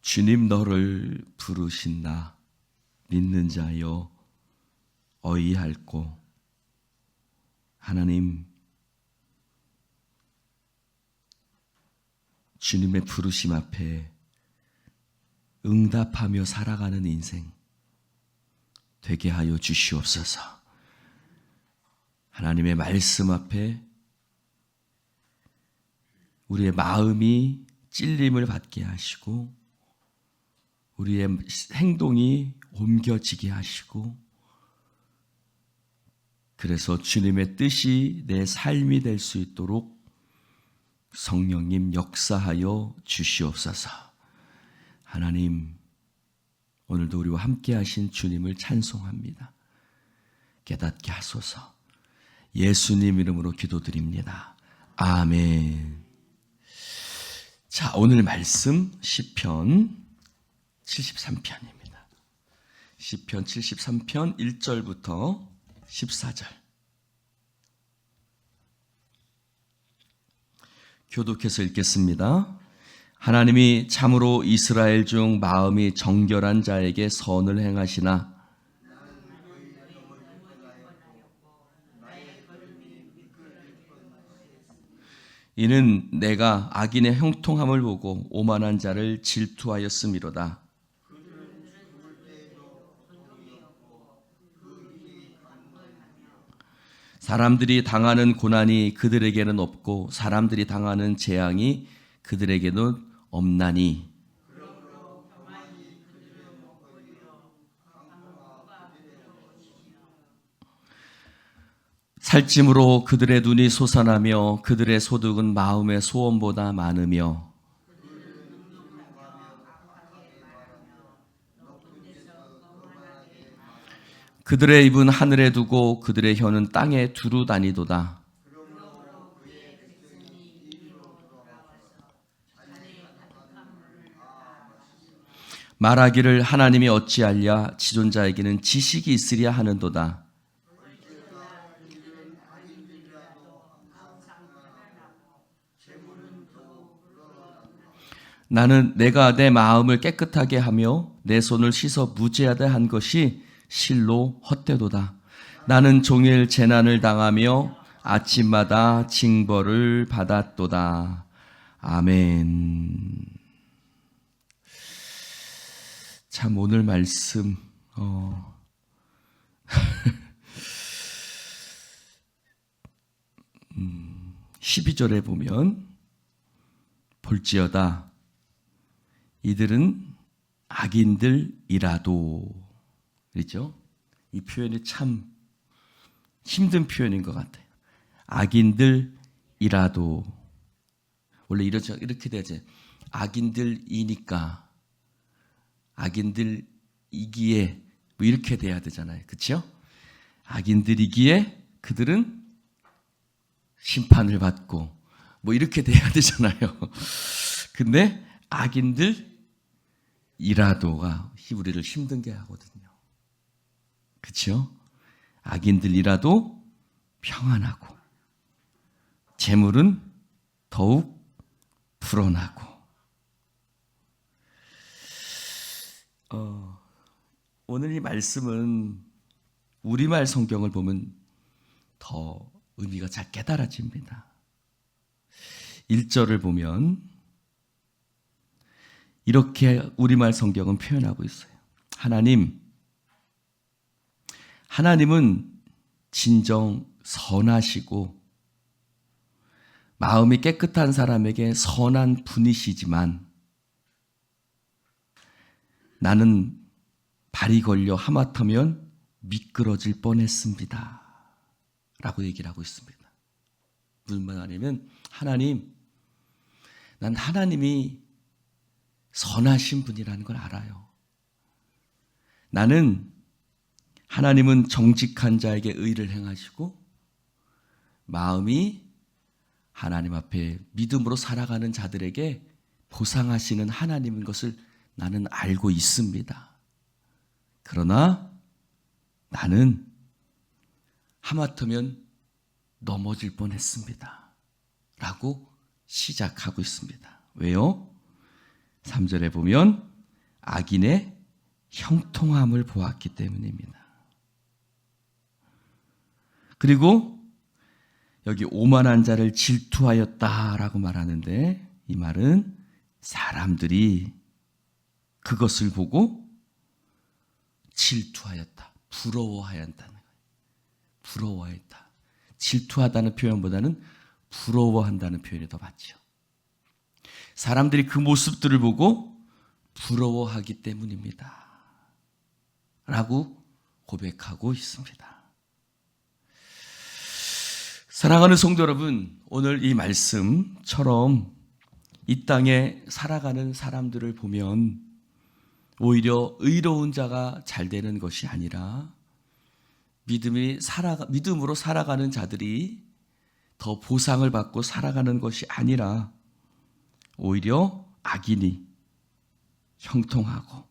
주님 너를 부르신다. 믿는 자여 어이할꼬. 하나님, 주님의 부르심 앞에 응답하며 살아가는 인생 되게 하여 주시옵소서. 하나님의 말씀 앞에 우리의 마음이 찔림을 받게 하시고 우리의 행동이 옮겨지게 하시고 그래서 주님의 뜻이 내 삶이 될 수 있도록 성령님 역사하여 주시옵소서. 하나님, 오늘도 우리와 함께 하신 주님을 찬송합니다. 깨닫게 하소서. 예수님 이름으로 기도드립니다. 아멘. 자, 오늘 말씀 시편 73편입니다. 시편 73편 1절부터 14절. 교독해서 읽겠습니다. 하나님이 참으로 이스라엘 중 마음이 정결한 자에게 선을 행하시나 이는 내가 악인의 형통함을 보고 오만한 자를 질투하였음이로다. 사람들이 당하는 고난이 그들에게는 없고 사람들이 당하는 재앙이 그들에게는 없나니 살찜으로 그들의 눈이 솟아나며 그들의 소득은 마음의 소원보다 많으며 그들의 입은 하늘에 두고 그들의 혀는 땅에 두루 다니도다. 말하기를 하나님이 어찌하랴 지존자에게는 지식이 있으랴 하는도다. 나는 내가 내 마음을 깨끗하게 하며 내 손을 씻어 무죄하게 한 것이 실로 헛되도다. 나는 종일 재난을 당하며 아침마다 징벌을 받았도다. 아멘. 참 오늘 말씀 12절에 보면 볼지어다 이들은 악인들이라도 그렇죠? 이 표현이 참 힘든 표현인 것 같아요. 악인들이라도 원래 이렇게 돼야지. 악인들이니까 악인들이기에 뭐 이렇게 돼야 되잖아요. 그렇죠? 악인들이기에 그들은 심판을 받고 뭐 이렇게 돼야 되잖아요. 근데 악인들이라도가 우리를 힘든게 하거든요. 그렇죠? 악인들이라도 평안하고 재물은 더욱 불어나고 오늘 이 말씀은 우리말 성경을 보면 더 의미가 잘 깨달아집니다. 1절을 보면 이렇게 우리말 성경은 표현하고 있어요. 하나님은 진정 선하시고 마음이 깨끗한 사람에게 선한 분이시지만 나는 발이 걸려 하마터면 미끄러질 뻔했습니다. 라고 얘기를 하고 있습니다. 무슨 말이냐면 난 하나님이 선하신 분이라는 걸 알아요. 하나님은 정직한 자에게 의를 행하시고 마음이 하나님 앞에 믿음으로 살아가는 자들에게 보상하시는 하나님인 것을 나는 알고 있습니다. 그러나 나는 하마터면 넘어질 뻔했습니다. 라고 시작하고 있습니다. 왜요? 3절에 보면 악인의 형통함을 보았기 때문입니다. 그리고 여기 오만한 자를 질투하였다라고 말하는데 이 말은 사람들이 그것을 보고 질투하였다, 부러워하였다는 거예요. 부러워했다. 질투하다는 표현보다는 부러워한다는 표현이 더 맞죠. 사람들이 그 모습들을 보고 부러워하기 때문입니다. 라고 고백하고 있습니다. 사랑하는 성도 여러분, 오늘 이 말씀처럼 이 땅에 살아가는 사람들을 보면 오히려 의로운 자가 잘 되는 것이 아니라 믿음으로 살아가는 자들이 더 보상을 받고 살아가는 것이 아니라 오히려 악인이 형통하고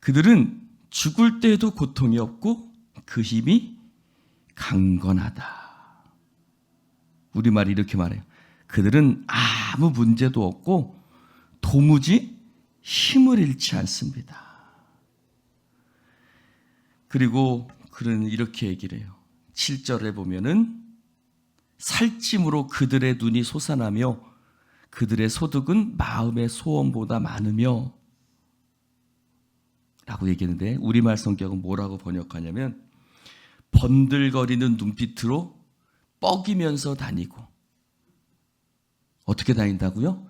그들은 죽을 때에도 고통이 없고 그 힘이 강건하다. 우리말이 이렇게 말해요. 그들은 아무 문제도 없고 도무지 힘을 잃지 않습니다. 그리고 그는 이렇게 얘기를 해요. 7절에 보면은 살찜으로 그들의 눈이 솟아나며 그들의 소득은 마음의 소원보다 많으며 라고 얘기했는데 우리말 성경은 뭐라고 번역하냐면 번들거리는 눈빛으로 뻐기면서 다니고 어떻게 다닌다고요?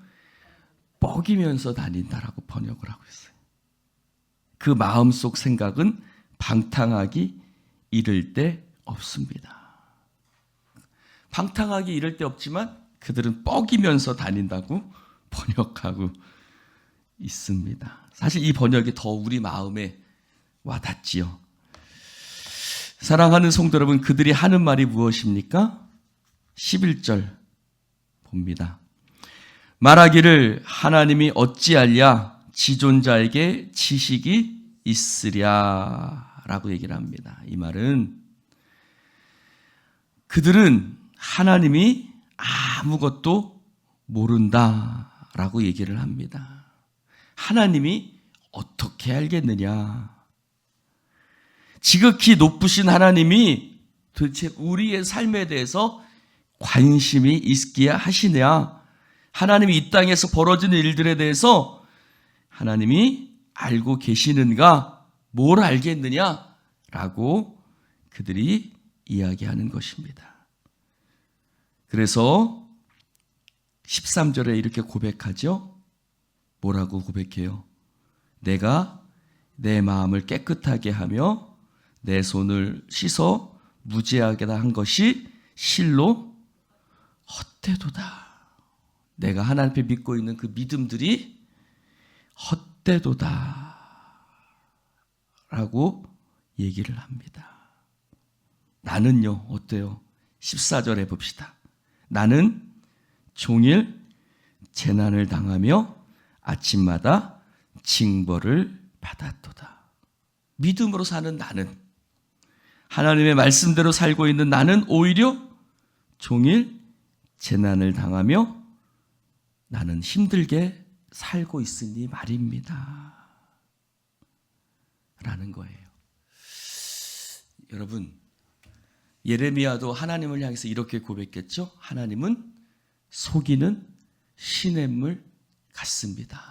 뻐기면서 다닌다라고 번역을 하고 있어요. 그 마음속 생각은 방탕하기 이를 데 없습니다. 방탕하기 이를 데 없지만 그들은 뻐기면서 다닌다고 번역하고 있습니다. 사실 이 번역이 더 우리 마음에 와닿지요. 사랑하는 성도 여러분, 그들이 하는 말이 무엇입니까? 11절 봅니다. 말하기를 하나님이 어찌하랴 지존자에게 지식이 있으랴 라고 얘기를 합니다. 이 말은 그들은 하나님이 아무것도 모른다 라고 얘기를 합니다. 하나님이 어떻게 알겠느냐? 지극히 높으신 하나님이 도대체 우리의 삶에 대해서 관심이 있기야 하시냐? 하나님이 이 땅에서 벌어지는 일들에 대해서 하나님이 알고 계시는가? 뭘 알겠느냐? 라고 그들이 이야기하는 것입니다. 그래서 13절에 이렇게 고백하죠. 뭐라고 고백해요? 내가 내 마음을 깨끗하게 하며 내 손을 씻어 무죄하게 한 것이 실로 헛되도다. 내가 하나님 앞에 믿고 있는 그 믿음들이 헛되도다 라고 얘기를 합니다. 나는요 어때요? 14절에 봅시다. 나는 종일 재난을 당하며 아침마다 징벌을 받았도다. 믿음으로 사는 나는, 하나님의 말씀대로 살고 있는 나는 오히려 종일 재난을 당하며 나는 힘들게 살고 있으니 말입니다. 라는 거예요. 여러분, 예레미야도 하나님을 향해서 이렇게 고백했죠. 하나님은 속이는 시냇물 같습니다.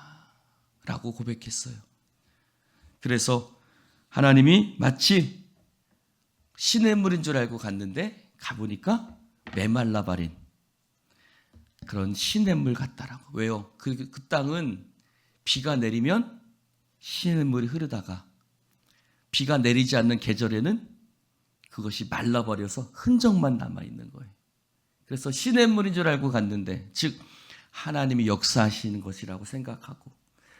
라고 고백했어요. 그래서 하나님이 마치 시냇물인 줄 알고 갔는데 가보니까 메말라버린 그런 시냇물 같다라고. 왜요? 그 땅은 비가 내리면 시냇물이 흐르다가 비가 내리지 않는 계절에는 그것이 말라버려서 흔적만 남아있는 거예요. 그래서 시냇물인 줄 알고 갔는데, 즉 하나님이 역사하시는 것이라고 생각하고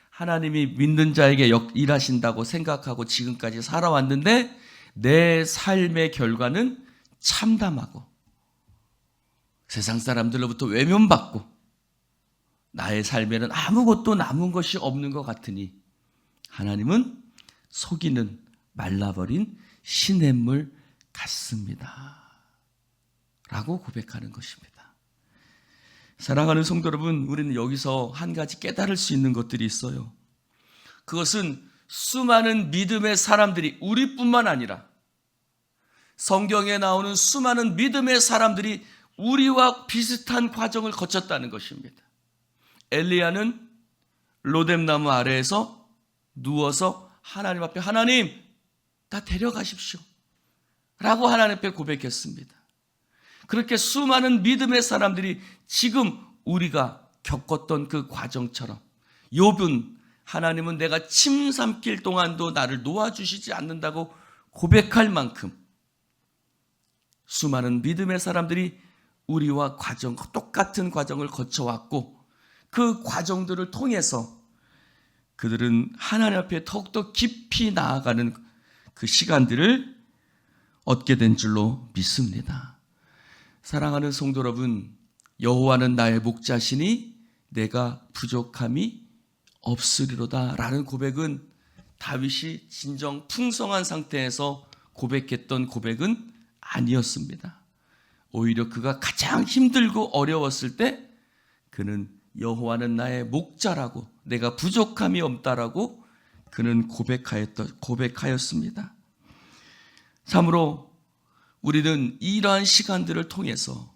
하나님이 믿는 자에게 일하신다고 생각하고 지금까지 살아왔는데 내 삶의 결과는 참담하고 세상 사람들로부터 외면받고 나의 삶에는 아무것도 남은 것이 없는 것 같으니 하나님은 속이는 말라버린 시냇물 같습니다. 라고 고백하는 것입니다. 사랑하는 성도 여러분, 우리는 여기서 한 가지 깨달을 수 있는 것들이 있어요. 그것은 수많은 믿음의 사람들이, 우리뿐만 아니라 성경에 나오는 수많은 믿음의 사람들이 우리와 비슷한 과정을 거쳤다는 것입니다. 엘리야는 로뎀나무 아래에서 누워서 하나님 앞에, 하나님 다 데려가십시오 라고 하나님 앞에 고백했습니다. 그렇게 수많은 믿음의 사람들이 지금 우리가 겪었던 그 과정처럼, 욥은 하나님은 내가 침 삼킬 동안도 나를 놓아주시지 않는다고 고백할 만큼 수많은 믿음의 사람들이 우리와 똑같은 과정을 거쳐왔고, 그 과정들을 통해서 그들은 하나님 앞에 더욱더 깊이 나아가는 그 시간들을 얻게 된 줄로 믿습니다. 사랑하는 성도 여러분, 여호와는 나의 목자시니 내가 부족함이 없으리로다 라는 고백은 다윗이 진정 풍성한 상태에서 고백했던 고백은 아니었습니다. 오히려 그가 가장 힘들고 어려웠을 때 그는 여호와는 나의 목자라고, 내가 부족함이 없다라고 그는 고백하였습니다. 참으로 우리는 이러한 시간들을 통해서,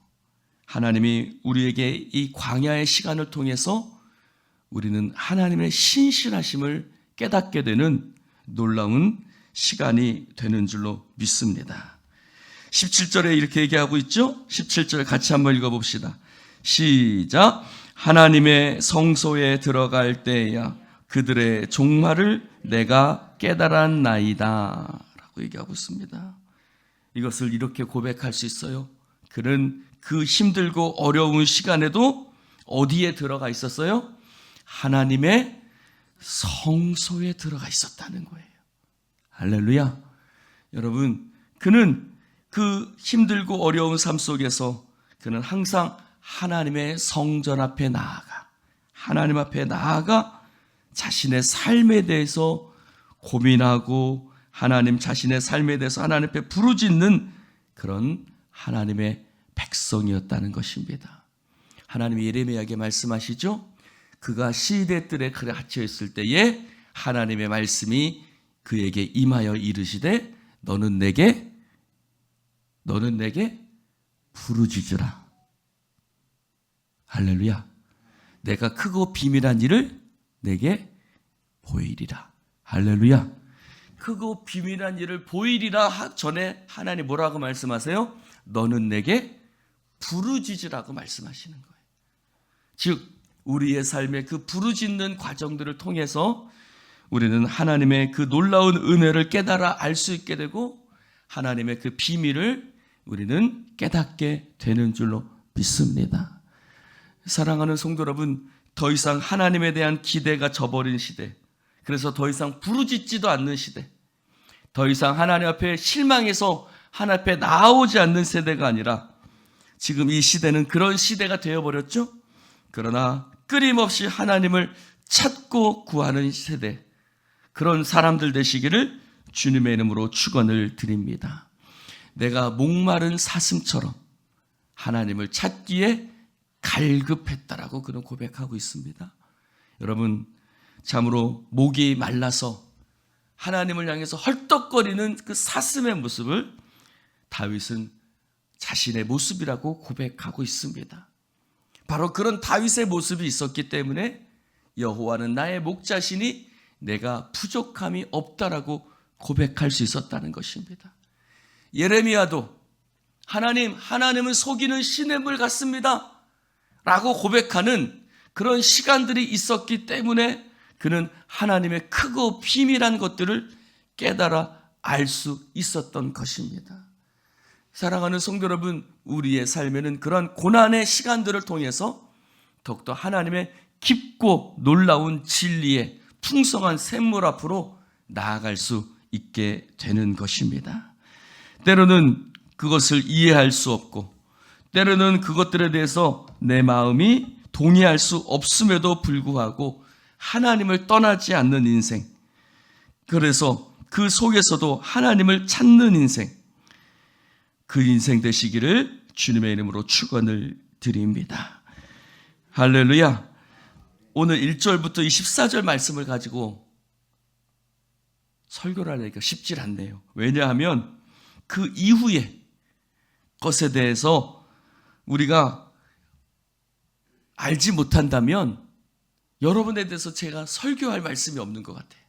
하나님이 우리에게 이 광야의 시간을 통해서 우리는 하나님의 신실하심을 깨닫게 되는 놀라운 시간이 되는 줄로 믿습니다. 17절에 이렇게 얘기하고 있죠? 17절 같이 한번 읽어봅시다. 시작. 하나님의 성소에 들어갈 때야 그들의 종말을 내가 깨달았나이다 라고 얘기하고 있습니다. 이것을 이렇게 고백할 수 있어요. 그는 그 힘들고 어려운 시간에도 어디에 들어가 있었어요? 하나님의 성소에 들어가 있었다는 거예요. 할렐루야. 여러분, 그는 그 힘들고 어려운 삶 속에서 그는 항상 하나님의 성전 앞에 나아가, 하나님 앞에 나아가 자신의 삶에 대해서 고민하고 하나님 자신의 삶에 대해서 하나님 앞에 부르짖는 그런 하나님의 백성이었다는 것입니다. 하나님이 예레미야에게 말씀하시죠. 그가 시대들에 갇혀 있을 때에 하나님의 말씀이 그에게 임하여 이르시되 너는 내게 부르짖으라. 할렐루야. 내가 크고 비밀한 일을 내게 보이리라. 할렐루야. 크고 비밀한 일을 보이리라 전에 하나님 뭐라고 말씀하세요? 너는 내게 부르짖으라고 말씀하시는 거예요. 즉 우리의 삶의 그 부르짖는 과정들을 통해서 우리는 하나님의 그 놀라운 은혜를 깨달아 알 수 있게 되고 하나님의 그 비밀을 우리는 깨닫게 되는 줄로 믿습니다. 사랑하는 성도 여러분, 더 이상 하나님에 대한 기대가 저버린 시대, 그래서 더 이상 부르짖지도 않는 시대, 더 이상 하나님 앞에 실망해서 하나님 앞에 나오지 않는 세대가 아니라 지금 이 시대는 그런 시대가 되어버렸죠. 그러나 끊임없이 하나님을 찾고 구하는 세대, 그런 사람들 되시기를 주님의 이름으로 축원을 드립니다. 내가 목마른 사슴처럼 하나님을 찾기에 갈급했다라고 그는 고백하고 있습니다. 여러분, 참으로 목이 말라서 하나님을 향해서 헐떡거리는 그 사슴의 모습을 다윗은 자신의 모습이라고 고백하고 있습니다. 바로 그런 다윗의 모습이 있었기 때문에 여호와는 나의 목자시니 내가 부족함이 없다라고 고백할 수 있었다는 것입니다. 예레미야도 하나님은 속이는 시냇물 같습니다 라고 고백하는 그런 시간들이 있었기 때문에 그는 하나님의 크고 비밀한 것들을 깨달아 알 수 있었던 것입니다. 사랑하는 성도 여러분, 우리의 삶에는 그런 고난의 시간들을 통해서 더욱더 하나님의 깊고 놀라운 진리의 풍성한 샘물 앞으로 나아갈 수 있게 되는 것입니다. 때로는 그것을 이해할 수 없고 때로는 그것들에 대해서 내 마음이 동의할 수 없음에도 불구하고 하나님을 떠나지 않는 인생, 그래서 그 속에서도 하나님을 찾는 인생, 그 인생 되시기를 주님의 이름으로 축원을 드립니다. 할렐루야. 오늘 1절부터 24절 말씀을 가지고 설교를 하려니까 쉽질 않네요. 왜냐하면 그 이후의 것에 대해서 우리가 알지 못한다면 여러분에 대해서 제가 설교할 말씀이 없는 것 같아요.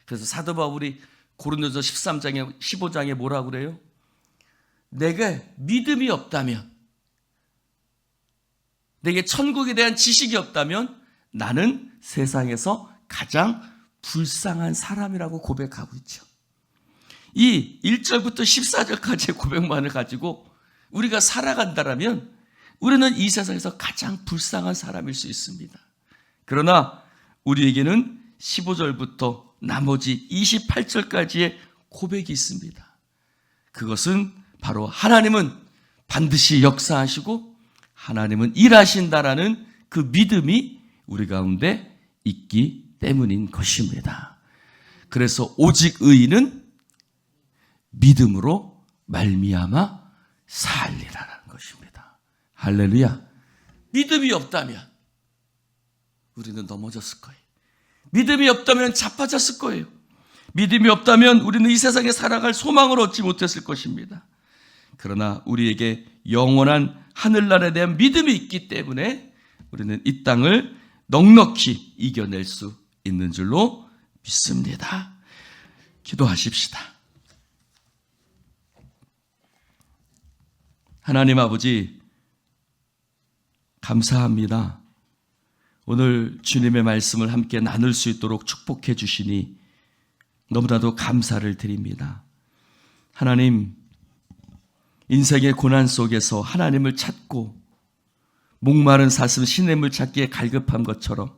그래서 사도 바울이 고린도서 13장에 15장에 뭐라고 그래요? 내게 믿음이 없다면, 내게 천국에 대한 지식이 없다면 나는 세상에서 가장 불쌍한 사람이라고 고백하고 있죠. 이 1절부터 14절까지의 고백만을 가지고 우리가 살아간다라면 우리는 이 세상에서 가장 불쌍한 사람일 수 있습니다. 그러나 우리에게는 15절부터 나머지 28절까지의 고백이 있습니다. 그것은 바로 하나님은 반드시 역사하시고 하나님은 일하신다라는 그 믿음이 우리 가운데 있기 때문인 것입니다. 그래서 오직 의인은 믿음으로 말미암아 살리라는 것입니다. 할렐루야. 믿음이 없다면 우리는 넘어졌을 거예요. 믿음이 없다면 자빠졌을 거예요. 믿음이 없다면 우리는 이 세상에 살아갈 소망을 얻지 못했을 것입니다. 그러나 우리에게 영원한 하늘나라에 대한 믿음이 있기 때문에 우리는 이 땅을 넉넉히 이겨낼 수 있는 줄로 믿습니다. 기도하십시다. 하나님 아버지, 감사합니다. 오늘 주님의 말씀을 함께 나눌 수 있도록 축복해 주시니 너무나도 감사를 드립니다. 하나님, 인생의 고난 속에서 하나님을 찾고 목마른 사슴 시냇물 찾기에 갈급한 것처럼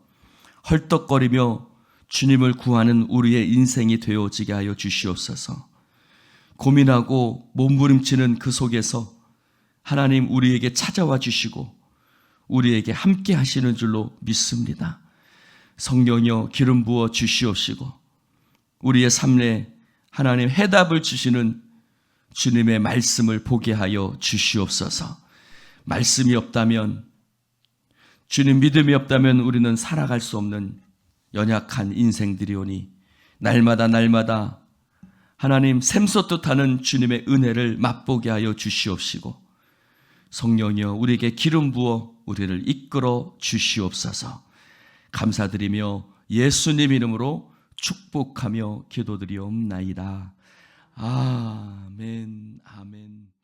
헐떡거리며 주님을 구하는 우리의 인생이 되어지게 하여 주시옵소서. 고민하고 몸부림치는 그 속에서 하나님 우리에게 찾아와 주시고 우리에게 함께 하시는 줄로 믿습니다. 성령이여 기름 부어 주시옵시고 우리의 삶에 하나님 해답을 주시는 주님의 말씀을 보게 하여 주시옵소서. 말씀이 없다면, 주님 믿음이 없다면 우리는 살아갈 수 없는 연약한 인생들이오니 날마다 하나님 샘솟듯 하는 주님의 은혜를 맛보게 하여 주시옵시고 성령이여 우리에게 기름 부어 우리를 이끌어 주시옵소서. 감사드리며 예수님 이름으로 축복하며 기도드리옵나이다. 아멘, 아멘.